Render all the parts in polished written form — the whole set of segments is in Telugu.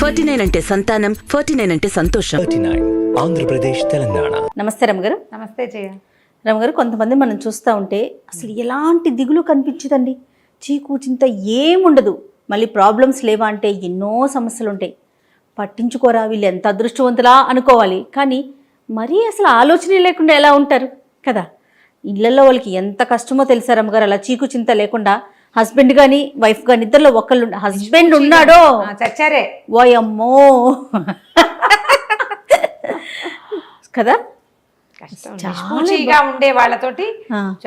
49 అంటే సంతానం, 49 అంటే సంతోషం. 39 ఆంధ్రప్రదేశ్ తెలంగాణ. నమస్తే రమగారు. నమస్తే జయ. రమగారు, కొంతమంది మనం చూస్తూ ఉంటే అసలు ఎలాంటి దిగులు కనిపించదండి, చీకు చింత ఏముండదు, మళ్ళీ ప్రాబ్లమ్స్ లేవా అంటే ఎన్నో సమస్యలు ఉంటాయి. పట్టించుకోరా వీళ్ళు ఎంత అదృష్టవంతులా అనుకోవాలి, కానీ మరీ అసలు ఆలోచనే లేకుండా ఎలా ఉంటారు కదా. ఇళ్లలో వాళ్ళకి ఎంత కష్టమో తెలుసా రమ్మగారు, అలా చీకు చింత లేకుండా హస్బెండ్ కానీ వైఫ్ కానీ ఇద్దరిలో ఒకళ్ళు హస్బెండ్ ఉన్నాడో చచ్చారే ఓయమ్మో కదా. నిష్పూచిగా ఉండే వాళ్ళతోటి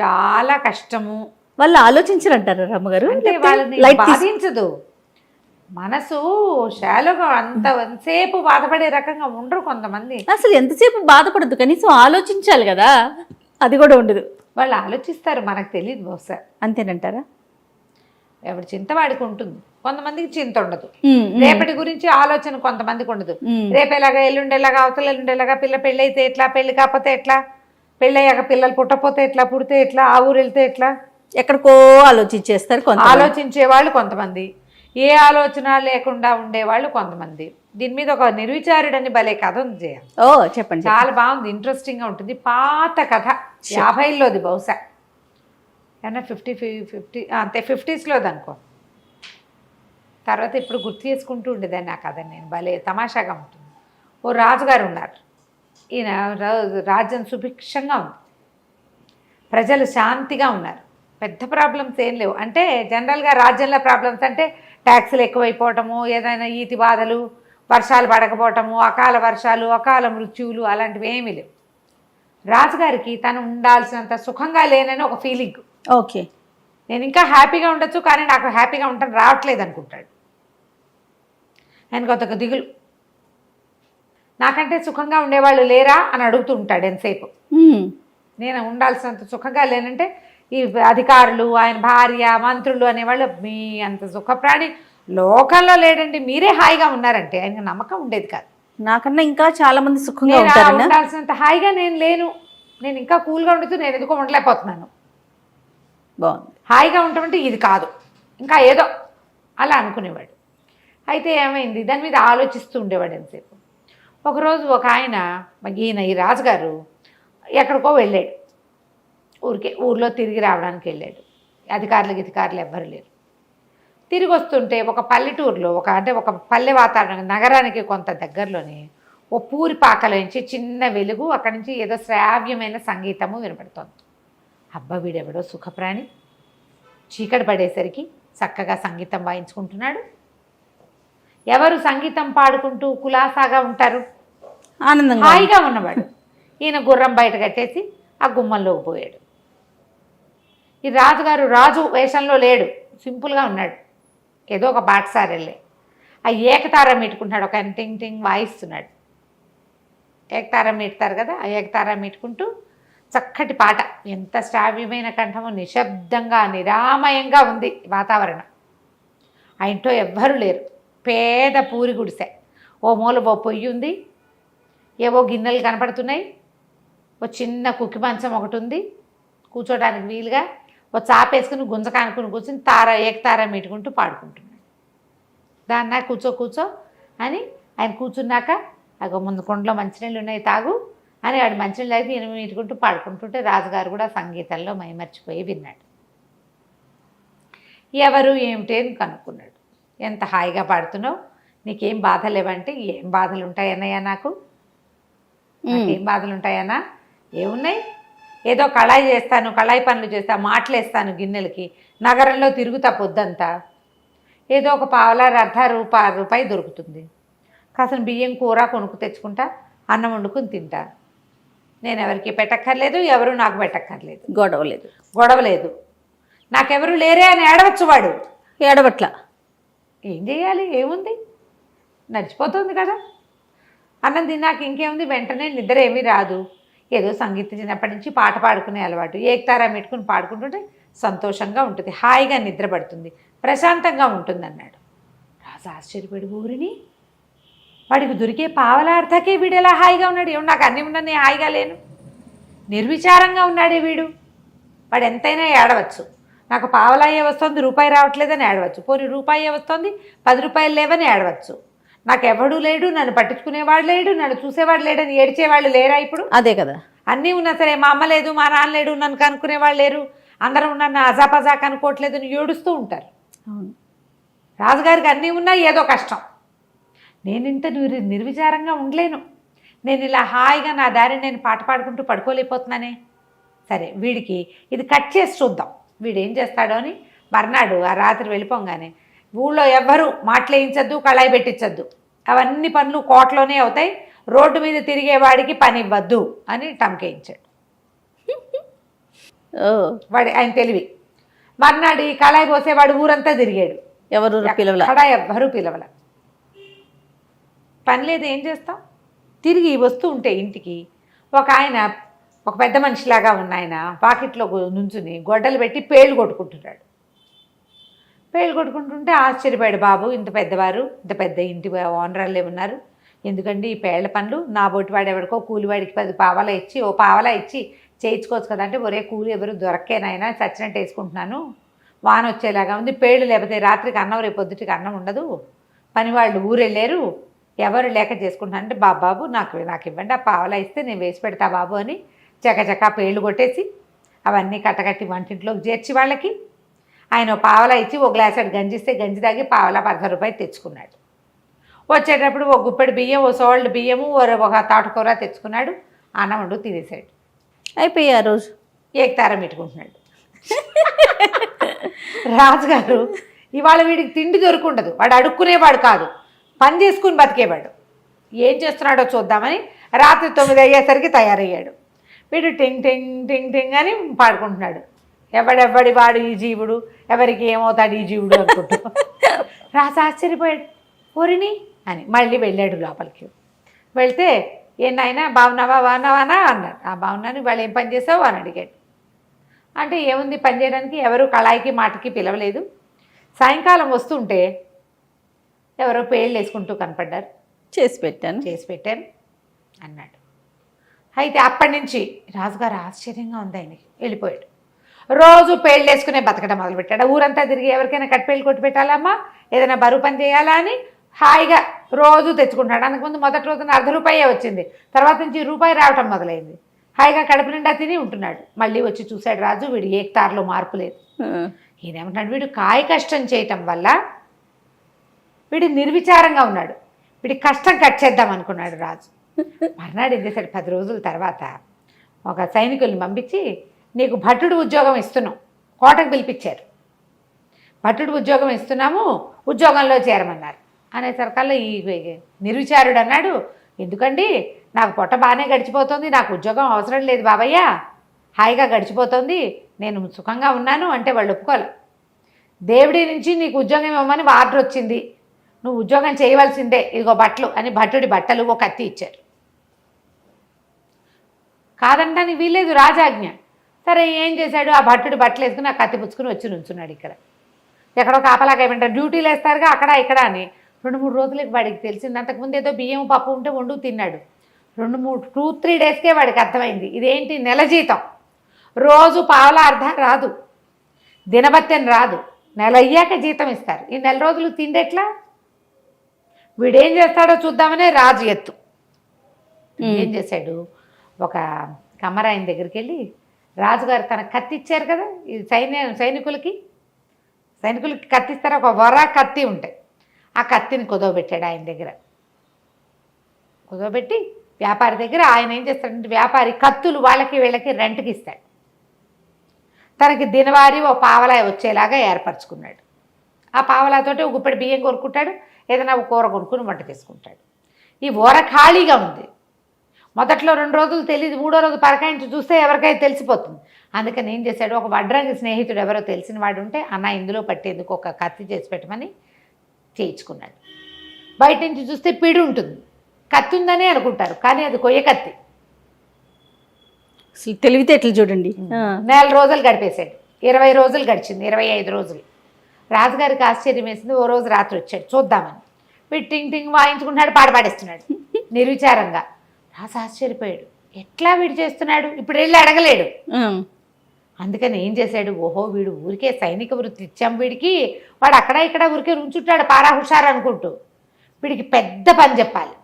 చాలా కష్టము. వాళ్ళు ఆలోచించరంటారు రమ్మగారు, అంటే వాళ్ళని బాధించదు మనసు, శాలుగా ఎంతసేపు బాధపడే రకంగా ఉండరు కొంతమంది. అసలు ఎంతసేపు బాధపడద్దు, కనీసం ఆలోచించాలి కదా, అది కూడా ఉండదు. వాళ్ళు ఆలోచిస్తారు, మనకు తెలియదు బహుశా. అంతేనంటారా? ఎవరి చింత వాడికి ఉంటుంది, కొంతమందికి చింత ఉండదు. రేపటి గురించి ఆలోచన కొంతమందికి ఉండదు. రేపు ఎలాగా, ఎల్లుండేలాగా, అవతల ఎల్లుండేలాగా, పిల్ల పెళ్ళి అయితే ఎట్లా, పెళ్లి కాకపోతే ఎట్లా, పెళ్ళయ్యాక పిల్లలు పుట్టపోతే ఎట్లా, పుడితే ఎట్లా, ఆ ఊరు వెళ్తే ఎట్లా, ఎక్కడికో ఆలోచించేస్తారు. ఆలోచించే వాళ్ళు కొంతమంది, ఏ ఆలోచన లేకుండా ఉండేవాళ్ళు కొంతమంది. దీని మీద ఒక నిర్విచారుడని భలే కథ ఉంది జయ. ఓ చెప్పండి. చాలా బాగుంది, ఇంట్రెస్టింగ్ గా ఉంటుంది. పాత కథ, 50లోది బహుశా, ఏమన్నా 50 అంతే 50స్లోది అనుకో. తర్వాత ఇప్పుడు గుర్తు చేసుకుంటూ ఉండేదాన్ని ఆ కథ నేను, భలే తమాషాగా ఉంటుంది. ఓ రాజుగారు ఉన్నారు, ఈయన రాజ్యం సుభిక్షంగా ఉంది, ప్రజలు శాంతిగా ఉన్నారు, పెద్ద ప్రాబ్లమ్స్ ఏం లేవు. అంటే జనరల్గా రాజ్యంలో ప్రాబ్లమ్స్ అంటే ట్యాక్సులు ఎక్కువైపోవటము, ఏదైనా ఈతి బాధలు, వర్షాలు పడకపోవటము, అకాల వర్షాలు, అకాల మృత్యువులు, అలాంటివి ఏమీ లేవు. రాజుగారికి తను ఉండాల్సినంత సుఖంగా లేనని ఒక ఫీలింగ్. ఓకే, నేను ఇంకా హ్యాపీగా ఉండొచ్చు, కానీ నాకు హ్యాపీగా ఉండటం రావట్లేదు అనుకుంటాడు. ఆయనకు ఒక దిగులు, నాకంటే సుఖంగా ఉండేవాళ్ళు లేరా అని అడుగుతూ ఉంటాడు ఎంతసేపు. నేను ఉండాల్సినంత సుఖంగా లేనంటే ఈ అధికారులు, ఆయన భార్య, మంత్రులు అనేవాళ్ళు మీ అంత సుఖప్రాణి లోకంలో లేడండి, మీరే హాయిగా ఉన్నారంటే ఆయనకు నమ్మకం ఉండేది కాదు. నాకన్నా ఇంకా చాలా మంది సుఖంగా ఉంటారు, ఉండాల్సినంత హాయిగా నేను లేను, నేను ఇంకా కూల్గా ఉండుతూ నేను ఎందుకో ఉండలేకపోతున్నాను. బాగుంది, హాయిగా ఉండటమంటే ఇది కాదు, ఇంకా ఏదో అలా అనుకునేవాడు. అయితే ఏమైంది, దాని మీద ఆలోచిస్తూ ఉండేవాడు ఎంతసేపు. ఒకరోజు ఒక ఆయన, ఈయన ఈ రాజుగారు ఎక్కడికో వెళ్ళాడు, ఊర్లో తిరిగి రావడానికి వెళ్ళాడు. అధికారులు ఎవ్వరు లేరు. తిరిగి వస్తుంటే ఒక పల్లెటూరులో ఒక పల్లె వాతావరణం, నగరానికి కొంత దగ్గరలోనే ఓ పూరి పాకలోంచి చిన్న వెలుగు, అక్కడి నుంచి ఏదో శ్రావ్యమైన సంగీతము వినపడుతోంది. అబ్బా వీడెవడో సుఖప్రాణి, చీకటి పడేసరికి చక్కగా సంగీతం వాయించుకుంటున్నాడు. ఎవరు సంగీతం పాడుకుంటూ కులాసాగా ఉంటారు, ఆనందంగా హాయిగా ఉన్నవాడు. ఈయన గుర్రం బయట కట్టేసి ఆ గుమ్మంలోకి పోయాడు. ఈ రాజుగారు రాజు వేషంలో లేడు, సింపుల్గా ఉన్నాడు, ఏదో ఒక బాటసారి వెళ్ళే ఆ ఏకతారం మీటుకుంటున్నాడు. ఒక ఆయన టింగ్ టింగ్ వాయిస్తున్నాడు, ఏకతారం మీటుతారు కదా, ఆ ఏకతారం మీటుకుంటూ చక్కటి పాట, ఎంత శ్రావ్యమైన కంఠము, నిశ్శబ్దంగా నిరామయంగా ఉంది వాతావరణం. ఆ ఇంట్లో ఎవ్వరూ లేరు, పేద పూరి గుడిసె, ఓ మూల ఓ పొయ్యి ఉంది, ఏవో గిన్నెలు కనపడుతున్నాయి, ఓ చిన్న కుక్కి మంచం ఒకటి ఉంది కూర్చోడానికి వీలుగా, ఓ చాపేసుకుని గుంజ కానుకుని కూర్చుని ఏకతార మీటుకుంటూ పాడుకుంటున్నాడు. దాన్నా కూర్చో అని ఆయన కూర్చున్నాక, అగో ముందు కొండలో మంచినీళ్ళు ఉన్నాయి తాగు అని వాడు మంచినీళ్ళు అయితే ఈయన మీటుకుంటూ పాడుకుంటుంటే రాజుగారు కూడా సంగీతంలో మైమర్చిపోయి విన్నాడు. ఎవరు ఏమిటి అని కనుక్కున్నాడు. ఎంత హాయిగా పాడుతున్నావు, నీకేం బాధ లేవంటే, ఏం బాధలు ఉంటాయన్నయ్యా, నాకేం బాధలు ఉంటాయన్నా, ఏమున్నాయి, ఏదో కళాయి పనులు చేస్తా, మాటలేస్తాను గిన్నెలకి, నగరంలో తిరుగుతా పొద్దంతా, ఏదో ఒక పావలా రూపాయి దొరుకుతుంది, కాసిన బియ్యం కూర కొనుక్కు తెచ్చుకుంటా, అన్నం వండుకుని తింటా, నేను ఎవరికి పెట్టక్కర్లేదు, ఎవరు నాకు పెట్టక్కర్లేదు, గొడవ లేదు, నాకెవరు లేరే అని ఏడవచ్చు. వాడు ఏడవట్ల, ఏం చేయాలి, ఏముంది, నడిచిపోతుంది కదా. అన్నం తిన్నాక ఇంకేముంది, వెంటనే నిద్ర ఏమీ రాదు, ఏదో సంగీతం చిన్నప్పటి నుంచి పాట పాడుకునే అలవాటు, ఏకతారా పెట్టుకుని పాడుకుంటుంటే సంతోషంగా ఉంటుంది, హాయిగా నిద్ర పడుతుంది, ప్రశాంతంగా ఉంటుంది అన్నాడు. రాజు ఆశ్చర్యపడి, ఊరిని వాడికి దొరికే పావలార్థకే వీడు ఎలా హాయిగా ఉన్నాడు, ఏమో నాకు అన్నీ ఉన్నా నేను హాయిగా లేను, నిర్విచారంగా ఉన్నాడే వీడు, వాడు ఎంతైనా ఏడవచ్చు, నాకు పావలాయే వస్తుంది రూపాయి రావట్లేదని ఏడవచ్చు, పోనీ రూపాయే వస్తుంది 10 రూపాయలు లేవని ఏడవచ్చు, నాకెవడూ లేడు, నన్ను పట్టించుకునేవాడు లేడు, నన్ను చూసేవాడు లేడని ఏడ్చేవాళ్ళు లేరా ఇప్పుడు? అదే కదా. అన్నీ ఉన్నా సరే మా అమ్మ లేదు, మా నాన్న లేడు, నన్ను కనుక్కునేవాళ్ళు లేరు, అందరూ నన్ను అజాపజా కనుక్కోవట్లేదు అని ఏడుస్తూ ఉంటారు. అవును. రాజుగారికి అన్నీ ఉన్నా ఏదో కష్టం. నేను ఇంత నిర్విచారంగా ఉండలేను, నేను ఇలా హాయిగా నా దారిని నేను పాట పాడుకుంటూ పడుకోలేకపోతున్నానే. సరే వీడికి ఇది కట్ చేసి చూద్దాం, వీడు ఏం చేస్తాడో అని మర్నాడు ఆ రాత్రి వెళ్ళిపోగానే ఊళ్ళో ఎవ్వరూ మాటలేయించద్దు, కళాయి పెట్టించద్దు, అవన్నీ పనులు కోటలోనే అవుతాయి, రోడ్డు మీద తిరిగేవాడికి పని ఇవ్వద్దు అని టంకేయించాడు. వాడి ఆయన తెలివి. మర్నాడు ఈ కళాయి పోసేవాడు ఊరంతా తిరిగాడు, ఎవరు పిలవల, కళాయి ఎవ్వరూ పిలవల. పని లేదు, ఏం చేస్తాం? తిరిగి వస్తూ ఉంటే ఇంటికి ఒక ఆయన, ఒక పెద్ద మనిషిలాగా ఉన్న ఆయన పాకెట్లో నుంచుని గొడ్డలు పెట్టి పేళ్ళు కొట్టుకుంటున్నాడు. పేళ్ళు కొట్టుకుంటుంటే ఆశ్చర్యపోయాడు. బాబు, ఇంత పెద్దవారు, ఇంత పెద్ద ఇంటి ఓనర్లే ఉన్నారు, ఎందుకండి ఈ పేళ్ల పనులు? నా బొట్టివాడు ఎవరికో కూలివాడికి 10 పావలా ఇచ్చి, ఓ పావలా ఇచ్చి చేయించుకోవచ్చు కదంటే, ఒరే కూలి ఎవరు దొరక్కేనైనా చచ్చినట్టు వేసుకుంటున్నాను, వాన వచ్చేలాగా ఉంది, పేళ్ళు లేకపోతే రాత్రికి అన్నం, రేపు పొద్దుటికి అన్నం ఉండదు, పనివాళ్ళు ఊరెళ్ళారు, ఎవరు లేక చేసుకుంటున్నానంటే, బాబు నాకు ఇవ్వండి, ఆ పావలా ఇస్తే నేను వేసి పెడతా బాబు అని చకచకా పేళ్ళు కొట్టేసి అవన్నీ కట్టకట్టి వంటింట్లోకి చేర్చి వాళ్ళకి ఆయన పావలా ఇచ్చి ఓ గ్లాసెడ్ గంజిస్తే గంజి తాగి పావలా 10 రూపాయలు తెచ్చుకున్నాడు. వచ్చేటప్పుడు ఒక గుప్పెడు బియ్యం, ఓ సోల్డ్ బియ్యము, ఒక తాటుకూర తెచ్చుకున్నాడు. అన్నం వండు తినేసాడు. అయిపోయి ఆ రోజు ఏకతారం పెట్టుకుంటున్నాడు. రాజుగారు ఇవాళ వీడికి తిండి దొరుకుండదు, వాడు అడుక్కునేవాడు కాదు, పని చేసుకుని బతికేవాడు. ఏం చేస్తున్నాడో చూద్దామని రాత్రి 9 అయ్యేసరికి తయారయ్యాడు. వీడు టింగ్ టింగ్ టింగ్ టింగ్ అని పాడుకుంటున్నాడు. ఎవడెవ్వడి వాడు ఈ జీవుడు, ఎవరికి ఏమవుతాడు ఈ జీవుడు అనుకుంటూ. రాజు ఆశ్చర్యపోయాడు. ఓరిని అని మళ్ళీ వెళ్ళాడు లోపలికి. వెళ్తే నాయనా బాగున్నావా అన్నాడు. ఆ బాగున్నాను, ఇవాళ ఏం పని చేసావు అని అడిగాడు. అంటే ఏముంది పని చేయడానికి, ఎవరు కళాయికి మాటకి పిలవలేదు, సాయంకాలం వస్తుంటే ఎవరో పేళ్ళు వేసుకుంటూ కనపడ్డారు, చేసి పెట్టాను అన్నాడు. అయితే అప్పటి నుంచి రాజుగారు ఆశ్చర్యంగా ఉంది ఆయనకి. వెళ్ళిపోయాడు. రోజు పేళ్ళు వేసుకునే బతకడం మొదలుపెట్టాడు. ఊరంతా తిరిగి ఎవరికైనా కట్టిపేళ్ళు కొట్టి పెట్టాలమ్మా, ఏదైనా బరువు పని చేయాలా అని హాయిగా రోజు తెచ్చుకుంటాడు. అందుకుముందు మొదటి రోజున ₹1 వచ్చింది, తర్వాత నుంచి రూపాయి రావటం మొదలైంది. హాయిగా కడుపు నిండా తిని ఉంటున్నాడు. మళ్ళీ వచ్చి చూశాడు రాజు, వీడు ఏకతారలో మార్పు లేదు. ఈయనేమంటున్నాడు, వీడు కాయ కష్టం చేయటం వల్ల వీడు నిర్విచారంగా ఉన్నాడు, వీడి కష్టం కట్ చేద్దాం అనుకున్నాడు రాజు. మర్నాడు ఏం చేశాడు, 10 రోజుల తర్వాత ఒక సైనికుల్ని పంపించి, నీకు భటుడు ఉద్యోగం ఇస్తున్నాం, కోటకు పిలిపించారు, భటుడు ఉద్యోగం ఇస్తున్నాము, ఉద్యోగంలో చేరమన్నారు. అనేసరికల్లా ఈ నిర్విచారుడు అన్నాడు, ఎందుకండి నాకు పొట్ట బాగానే గడిచిపోతుంది, నాకు ఉద్యోగం అవసరం లేదు బాబయ్య, హాయిగా గడిచిపోతుంది, నేను సుఖంగా ఉన్నాను అంటే వాళ్ళు ఒప్పుకోవాలి. దేవుడి నుంచి నీకు ఉద్యోగం ఇవ్వమని ఆర్డర్ వచ్చింది, నువ్వు ఉద్యోగం చేయవలసిందే, ఇదిగో బట్టలు అని భటుడి బట్టలు ఒక కత్తి ఇచ్చారు. కాదంటాని వీలేదు, రాజాజ్ఞ. సరే ఏం చేశాడు, ఆ భట్టుడు బట్టలు వేసుకుని ఆ కత్తి పుచ్చుకుని వచ్చి నుంచున్నాడు. ఇక్కడ ఎక్కడో కాపలాగా ఏమంటారు, డ్యూటీలు వేస్తారుగా అక్కడ ఇక్కడ అని. 2-3 రోజులకి వాడికి తెలిసింది. అంతకుముందు ఏదో బియ్యం పప్పు ఉంటే వండు తిన్నాడు. 2-3 డేస్కే వాడికి అర్థమైంది, ఇదేంటి నెల జీతం, రోజు పావలా అర్ధం రాదు, దినబత్తెని రాదు, నెల అయ్యాక జీతం ఇస్తారు, ఈ నెల రోజులు తిండెట్లా? వీడేం చేస్తాడో చూద్దామనే రాజు ఎత్తు. ఏం చేశాడు, ఒక కమ్మరాయన దగ్గరికి వెళ్ళి, రాజుగారు తన కత్తి ఇచ్చారు కదా, ఈ సైనికులకి కత్తిస్తారు, ఒక వర కత్తి ఉంటాయి, ఆ కత్తిని కుదవబెట్టాడు ఆయన దగ్గర. కుదవబెట్టి వ్యాపారి దగ్గర ఆయన ఏం చేస్తాడంటే, వ్యాపారి కత్తులు వాళ్ళకి వీళ్ళకి రెంట్కి ఇస్తాడు. తనకి దినవారీ ఓ పావలా వచ్చేలాగా ఏర్పరచుకున్నాడు. ఆ పావలాతోటి ఒక గుప్పెడు బియ్యం కొనుక్కుంటాడు, ఏదైనా ఒక కూర కొనుక్కుని వంట చేసుకుంటాడు. ఈ ఊర ఖాళీగా ఉంది. మొదట్లో 2 రోజులు తెలియదు, 3వ రోజు పరకాయించి చూస్తే ఎవరికైనా తెలిసిపోతుంది. అందుకని ఏం చేశాడు, ఒక వడ్రంగి స్నేహితుడు ఎవరో తెలిసిన వాడు ఉంటే, అన్న ఇందులో పట్టేందుకు ఒక కత్తి చేసి పెట్టమని చేయించుకున్నాడు. బయట నుంచి చూస్తే పిడి ఉంటుంది, కత్తి ఉందనే అనుకుంటారు, కానీ అది కొయ్య కత్తి. తెలివితేటలు చూడండి. 4 రోజులు గడిపేశాడు. 20 రోజులు గడిచింది, 25 రోజులు. రాజుగారికి ఆశ్చర్యం వేసింది. ఓ రోజు రాత్రి వచ్చాడు చూద్దామని. వీడు టింగ్ టింగ్ వాయించుకుంటున్నాడు, పాడపాడేస్తున్నాడు నిర్విచారంగా. రాజు ఆశ్చర్యపోయాడు, ఎట్లా వీడు చేస్తున్నాడు, ఇప్పుడు వెళ్ళి అడగలేడు. అందుకని ఏం చేశాడు, ఓహో వీడు ఊరికే సైనిక వృత్తి ఇచ్చాం వీడికి, వాడు అక్కడ ఇక్కడ ఊరికే ఉంచుంటాడు పారా హుషారు అనుకుంటూ. వీడికి పెద్ద పని చెప్పాలి.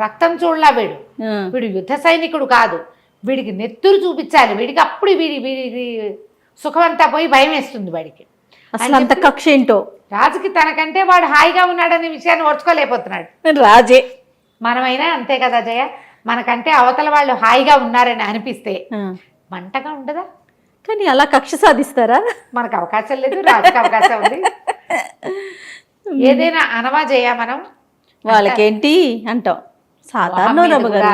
రక్తం చూడలా వీడు, ఆ. వీడు యుద్ధ సైనికుడు కాదు, వీడికి నెత్తురు చూపించాలి. వీడికి అప్పుడు వీడి సుఖమంతా పోయి భయం వేస్తుంది వాడికి. అసలు అంత కక్ష ఏంటో రాజుకి తనకంటే వాడు హాయిగా ఉన్నాడనే విషయాన్ని ఓర్చుకోలేకపోతున్నాడు. రాజే. మనమైనా అంతే కదా జయ, మనకంటే అవతల వాళ్ళు హాయిగా ఉన్నారని అనిపిస్తే ఆ. మంటగా ఉండదా? కానీ అలా కక్ష సాధిస్తారా? మనకు అవకాశం లేదు, రాజుకి అవకాశం ఉంది. ఏదైనా అనవా జయ మనం, వాళ్ళకేంటి అంటాం. సాధారణ రమ్మగారు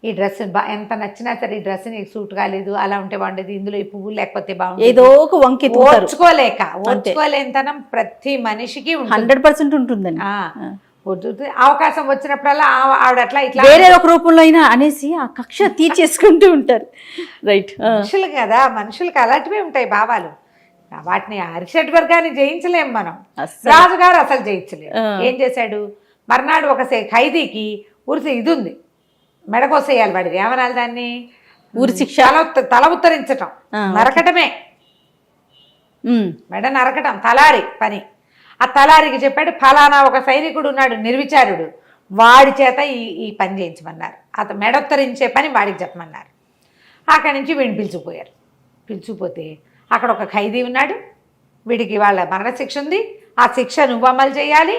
ఈ డ్రెస్ ఎంత నచ్చినా సరే ఈ డ్రెస్ నీకు సూట్ కాలేదు, అలా ఉంటే బాగుండేది, ఇందులో ఈ పువ్వు లేకపోతే బాగుంది, ఏదో ఒక వంకి ఓర్చుకోలేనితనం ప్రతి మనిషికి 100% ఉంటుందండి. అవకాశం వచ్చినప్పుడల్లా ఆవిడ అట్లా ఇట్లా వేరే ఒక రూపంలో అయినా అనేసి ఆ కక్ష తీర్చేసుకుంటూ ఉంటారు. రైట్. మనుషులు కదా, మనుషులకు అలాంటివే ఉంటాయి భావాలు. వాటిని అరిషడ్ వర్గాన్ని జయించలేం మనం. రాజుగారు అసలు జయించలేము. ఏం చేశాడు, మర్నాడు ఒక ఖైదీకి ఉరిసి ఇది ఉంది, మెడకోసేయాలి వాడిది, ఏమనాలి దాన్ని, ఊరి శిక్ష, తల ఉత్తరించటం, నరకటమే, మెడ నరకటం తలారి పని. ఆ తలారికి చెప్పాడు, ఫలానా ఒక సైనికుడు ఉన్నాడు నిర్విచారుడు, వాడి చేత ఈ పని చేయించమన్నారు. అతను మెడొత్తరించే పని వాడికి చెప్పమన్నారు. అక్కడి నుంచి వీడిని పిలుచుకుపోయారు. పిలుచుకుపోతే అక్కడ ఒక ఖైదీ ఉన్నాడు, వీడికి వాళ్ళ మరణశిక్ష ఉంది, ఆ శిక్ష నువ్వు అమలు చేయాలి,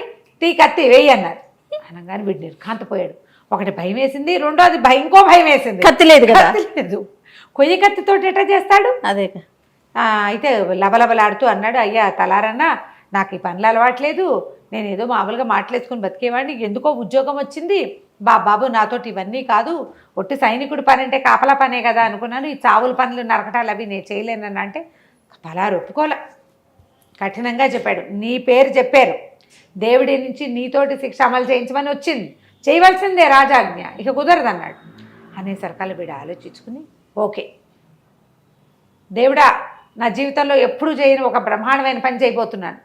కత్తి వేయి అన్నారు. అనగానే వీడు నిర్ఘాంతపోయాడు. ఒకటి భయం వేసింది, రెండోది ఇంకో భయం వేసింది. కత్తి లేదు కదా, లేదు. కొయ్య కత్తితో ఎట్లా చేస్తాడు? అదే. అయితే లబలబలాడుతూ అన్నాడు, అయ్యా తలారన్నా, నాకు ఈ పనులు అలవాట్లేదు, నేను ఏదో మామూలుగా మాటలేసుకుని బతికేవాడిని, ఎందుకో ఉద్యోగం వచ్చింది, బాబు నాతోటి ఇవన్నీ కాదు, ఒట్టి సైనికుడు పని అంటే కాపలా పనే కదా అనుకున్నాను, ఈ చావుల పనులు నరకటాలు అవి నేను చేయలేనని అంటే పలారు ఒప్పుకోలే. కఠినంగా చెప్పాడు, నీ పేరు చెప్పారు, దేవుడి నుంచి నీతోటి శిక్ష అమలు చేయించమని వచ్చింది, చేయవలసిందే రాజాజ్ఞ, ఇక కుదరదన్నాడు. అనేసరికల్లా వీడు ఆలోచించుకుని, ఓకే దేవుడా, నా జీవితంలో ఎప్పుడూ చేయని ఒక బ్రహ్మాండమైన పని చేయబోతున్నాను,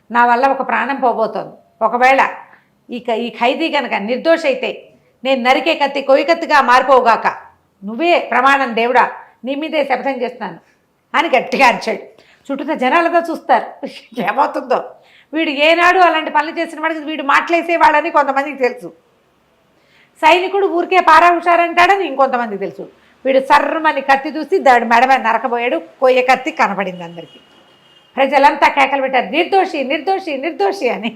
నా వల్ల ఒక ప్రాణం పోబోతోంది, ఒకవేళ ఈ ఖైదీ కనుక నిర్దోష అయితే నేను నరికే కత్తి కొయ్య కత్తిగా మారిపోవుగాక, నువ్వే ప్రమాణం దేవుడా, నీ మీదే శపథం చేస్తున్నాను అని గట్టిగా అరిచాడు. చుట్టూ జనాలతో చూస్తారు ఏమవుతుందో. వీడు ఏనాడు అలాంటి పనులు చేసిన వాడికి వీడు మాటలేసేవాడని కొంతమందికి తెలుసు, సైనికుడు ఊరికే పారా హుషారంటాడని ఇంకొంతమందికి తెలుసు. వీడు సర్రమని కత్తి చూసి దాడి మెడమ నరకబోయాడు, కొయ్య కత్తి కనపడింది అందరికీ. ప్రజలంతా కేకలు పెట్టారు, నిర్దోషి నిర్దోషి నిర్దోషి అని.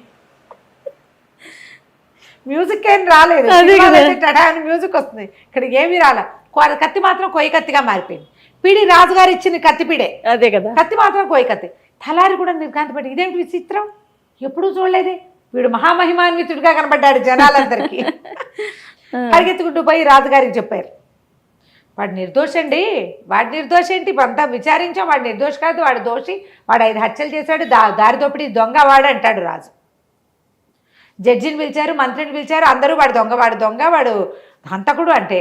మ్యూజిక్ ఏం రాలేదు, అని మ్యూజిక్ వస్తుంది, ఇక్కడ ఏమీ రాలే. కత్తి మాత్రం కొయ్య కత్తిగా మారిపోయింది. పిడి రాజుగారు ఇచ్చిన కత్తి పిడే, అదే కదా, కత్తి మాత్రం కొయ్య కత్తి. తలారి కూడా నిర్ఘాంతపడి, ఇదేంటి విచిత్రం, ఎప్పుడూ చూడలేదే, వీడు మహామహిమాన్వితుడిగా కనబడ్డాడు జనాలందరికీ. పరిగెత్తుకుంటూ పోయి రాజుగారికి చెప్పారు, వాడు నిర్దోషండి, వాడి నిర్దోష ఏంటి, అంతా విచారించాం, వాడు నిర్దోష కాదు, వాడు దోషి, వాడు 5 హత్యలు చేశాడు, దారి దోపిడీ దొంగ వాడు అంటాడు రాజు. జడ్జిని పిలిచారు, మంత్రిని పిలిచారు, అందరూ వాడు దొంగ వాడు హంతకుడు అంటే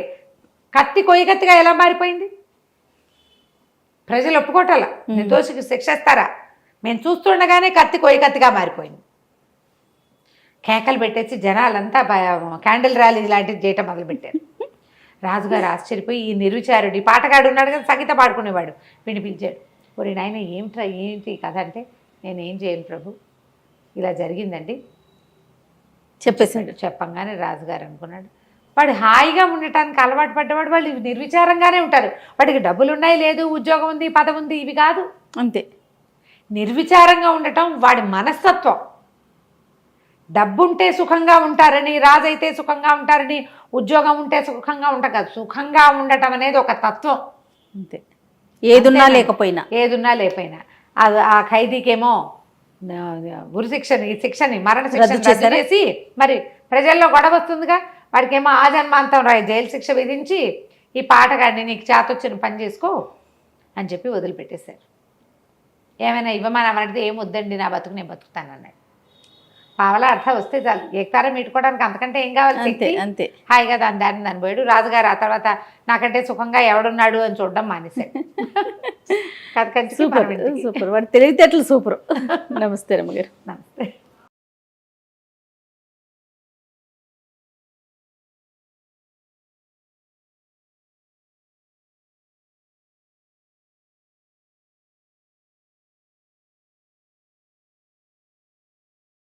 కత్తి కొయ్య కత్తిగా ఎలా మారిపోయింది? ప్రజలు ఒప్పుకోవటాల, నిర్దోషికి శిక్షిస్తారా? మేము చూస్తుండగానే కత్తి కొయ్య కత్తిగా మారిపోయింది. కేకలు పెట్టేసి జనాలంతా క్యాండిల్ ర్యాలీ లాంటిది చేయటం మొదలుపెట్టారు. రాజుగారు ఆశ్చర్యపోయి, ఈ నిర్విచారుడు, ఈ పాటగాడు ఉన్నాడు కదా, సంగీత పాడుకునేవాడు, వీడిని పిలిచాడు. ఒరే నాయన ఏంటి కథ అంటే, నేనేం చేయను ప్రభు, ఇలా జరిగిందండి చెప్పేశాడు. చెప్పంగానే రాజుగారు అనుకున్నాడు, వాడు హాయిగా ఉండటానికి అలవాటు పడ్డవాడు, వాళ్ళు నిర్విచారంగానే ఉంటారు, వాడికి డబ్బులు ఉన్నాయి, లేదు ఉద్యోగం ఉంది, పదవి ఉంది, ఇవి కాదు, అంతే. నిర్విచారంగా ఉండటం వాడి మనస్తత్వం. డబ్బుంటే సుఖంగా ఉంటారని, రాజైతే సుఖంగా ఉంటారని, ఉద్యోగం ఉంటే సుఖంగా ఉంటాం కాదు, సుఖంగా ఉండటం అనేది ఒక తత్వం, అంతే. ఏదున్నా లేకపోయినా ఆ ఖైదీకేమో ఉరి శిక్షని మరణ శిక్ష చేసి, మరి ప్రజల్లో గొడవ వస్తుందిగా, వాడికేమో ఆజన్మాంతం జైలు శిక్ష విధించి, ఈ పాటగాడిని నీకు చేతొచ్చిన పని చేసుకో అని చెప్పి వదిలిపెట్టేశారు. ఏమైనా ఇవ్వమని అడిగితే ఏం వద్దండి, నా బతుకు నేను బతుకుతానన్నాడు. పావలా అర్థం వస్తే చాలు, ఏకతారం మీటుకోవడానికి అంతకంటే ఏం కావాలి, అంతే. హాయిగా దాన్ని పోయాడు. రాజుగారు ఆ తర్వాత నాకంటే సుఖంగా ఎవడున్నాడు అని చూడడం మానేశాడు. సూపర్, వాడి తెలివితేటలు సూపర్. నమస్తే రమ్మగారు. నమస్తే.